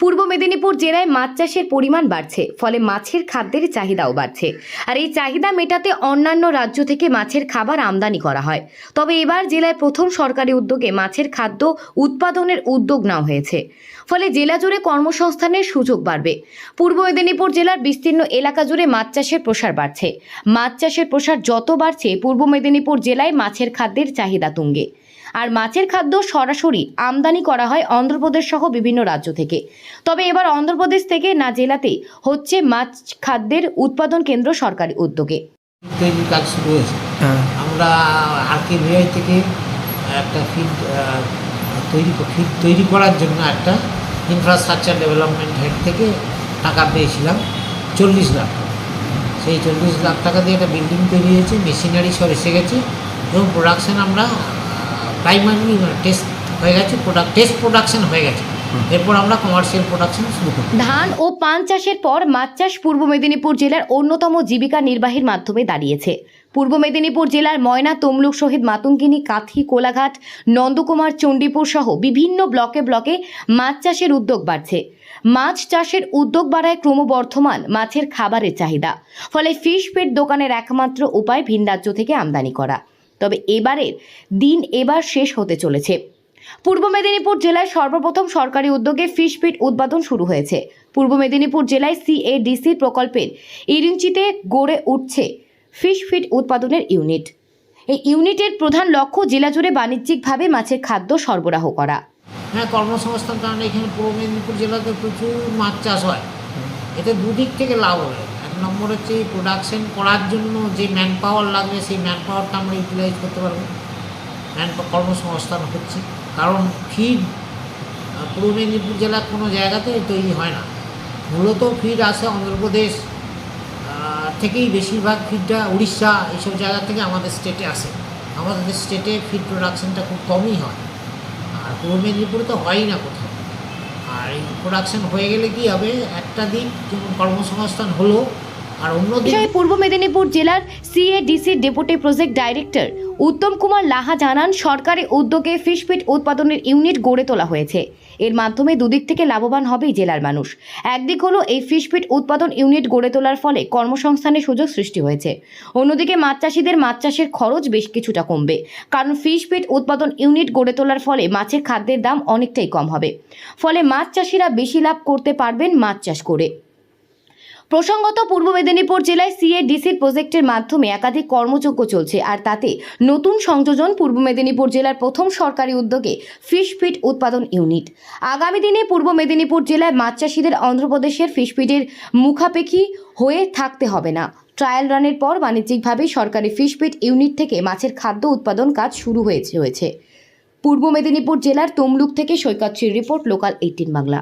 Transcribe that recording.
পূর্ব মেদিনীপুর জেলায় মাছ চাষের পরিমাণ বাড়ছে, ফলে মাছের খাদ্যের চাহিদাও বাড়ছে। আর এই চাহিদা মেটাতে অন্যান্য রাজ্য থেকে মাছের খাবার আমদানি করা হয়। তবে এবার জেলায় প্রথম সরকারি উদ্যোগে মাছের খাদ্য উৎপাদনের উদ্যোগ নেওয়া হয়েছে, ফলে জেলা জুড়ে কর্মসংস্থানের সুযোগ বাড়বে। পূর্ব মেদিনীপুর জেলার বিস্তীর্ণ এলাকা জুড়ে মাছ চাষের প্রসার বাড়ছে। মাছ চাষের প্রসার যত বাড়ছে, পূর্ব মেদিনীপুর জেলায় মাছের খাদ্যের চাহিদা তুঙ্গে। আর মাছের খাদ্য সরাসরি আমদানি করা হয় অন্ধ্রপ্রদেশ সহ বিভিন্ন রাজ্য থেকে। তবে এবার অন্ধ্রপ্রদেশ থেকে না জেলাতেই হচ্ছে মাছ খাদ্যের উৎপাদন কেন্দ্র সরকারি উদ্যোগে। তৈরির কাজ শুরু হয়েছে। আমরা RKVI থেকে একটা ফিড তৈরি করার জন্য একটা ইনফ্রাস্ট্রাকচার ডেভেলপমেন্ট হেড থেকে টাকা পেয়েছিলাম 40 লাখ টাকা। সেই 40 লাখ টাকা দিয়ে একটা বিল্ডিং তৈরি হয়েছে, মেশিনারি সব এসে গেছে এবং প্রোডাকশান আমরা প্রাইমারি টেস্ট হয়ে গেছে, টেস্ট প্রোডাকশন হয়ে গেছে। এরপর আমরা কমার্শিয়াল প্রোডাকশন শুরু করি। ধান ও পান চাষের পর মাছ চাষ পূর্ব মেদিনীপুর জেলার অন্যতম জীবিকা নির্বাহীর মাধ্যমে দাঁড়িয়েছে। পূর্ব মেদিনীপুর জেলার ময়না, তমলুক, শহীদ মাতঙ্গিনী, কাথি, কোলাঘাট, নন্দকুমার, চণ্ডীপুর সহ বিভিন্ন ব্লকে ব্লকে মাছ চাষের উদ্যোগ বাড়ছে। মাছ চাষের উদ্যোগ বাড়ায় ক্রমবর্ধমান মাছের খাবারের চাহিদা। ফলে ফিশ ফিড দোকানের একমাত্র উপায় ভিন রাজ্য থেকে আমদানি করা। তবে এবারের দিন এবার শেষ হতে চলেছে। পূর্ব মেদিনীপুর জেলায় সর্বপ্রথম সরকারি উদ্যোগে ফিশ ফিড উৎপাদন শুরু হয়েছে। পূর্ব মেদিনীপুর জেলায় CADC প্রকল্পের ইরিঞ্চিতে গড়ে উঠছে ফিশ ফিড উৎপাদনের ইউনিট। এই ইউনিটের প্রধান লক্ষ্য জেলা জুড়ে বাণিজ্যিকভাবে মাছের খাদ্য সরবরাহ করা। হ্যাঁ, কর্মসংস্থান, কারণ এখানে পূর্ব মেদিনীপুর জেলাতে প্রচুর মাছ চাষ হয়। এতে দুদিক থেকে লাভ হবে। এক নম্বর হচ্ছে প্রোডাকশন করার জন্য যে ম্যান পাওয়ার লাগবে, সেই ম্যান পাওয়ারটা আমরা ইউটিলাইজ করতে পারবো। কর্মসংস্থান হচ্ছে, কারণ ফিড পূর্ব মেদিনীপুর জেলার কোনো জায়গাতে তৈরি হয় না। মূলত ফিড আসে অন্ধ্রপ্রদেশ থেকেই, বেশিরভাগ ফিডটা উড়িষ্যা এইসব জায়গা থেকে আমাদের স্টেটে আসে। আমাদের স্টেটে ফিড প্রোডাকশনটা খুব কমই হয়, আর পূর্ব মেদিনীপুরে তো হয়ই না কোথাও। আর এই প্রোডাকশন হয়ে গেলে কি হবে, একটা দিক যেমন কর্মসংস্থান হলো, আর অন্যদিকে পূর্ব মেদিনীপুর জেলার CADC deputy project director Uttam Kumar Laha জানান, সরকারি উদ্যোগে ফিশ ফিড উৎপাদনের ইউনিট গড়ে তোলা হয়েছে। এর মাধ্যমে দুদিক থেকে লাভবান হবে জেলার মানুষ। একদিক হলো এই ফিশ ফিড উৎপাদন ইউনিট গড়ে তোলার ফলে কর্মসংস্থানের সুযোগ সৃষ্টি হয়েছে। অন্যদিকে মাছ চাষিদের মাছ চাষের খরচ বেশ কিছুটা কমবে, কারণ ফিশ ফিড উৎপাদন ইউনিট গড়ে তোলার ফলে মাছের খাদ্যের দাম অনেকটাই কম হবে। ফলে মাছ চাষিরা বেশি লাভ করতে পারবেন মাছ চাষ করে। প্রসঙ্গত, পূর্ব মেদিনীপুর জেলায় CADC প্রজেক্টের মাধ্যমে একাধিক কর্মযজ্ঞ চলছে, আর তাতে নতুন সংযোজন পূর্ব মেদিনীপুর জেলার প্রথম সরকারি উদ্যোগে ফিশ ফিড উৎপাদন ইউনিট। আগামী দিনে পূর্ব মেদিনীপুর জেলায় মাছ চাষিদের অন্ধ্রপ্রদেশের ফিশ ফিডের মুখাপেক্ষী হয়ে থাকতে হবে না। ট্রায়াল রানের পর বাণিজ্যিকভাবে সরকারি ফিশ ফিড ইউনিট থেকে মাছের খাদ্য উৎপাদন কাজ শুরু হয়েছে। পূর্ব মেদিনীপুর জেলার তমলুক থেকে সৈকত শ্রীর রিপোর্ট, লোকাল 18 বাংলা।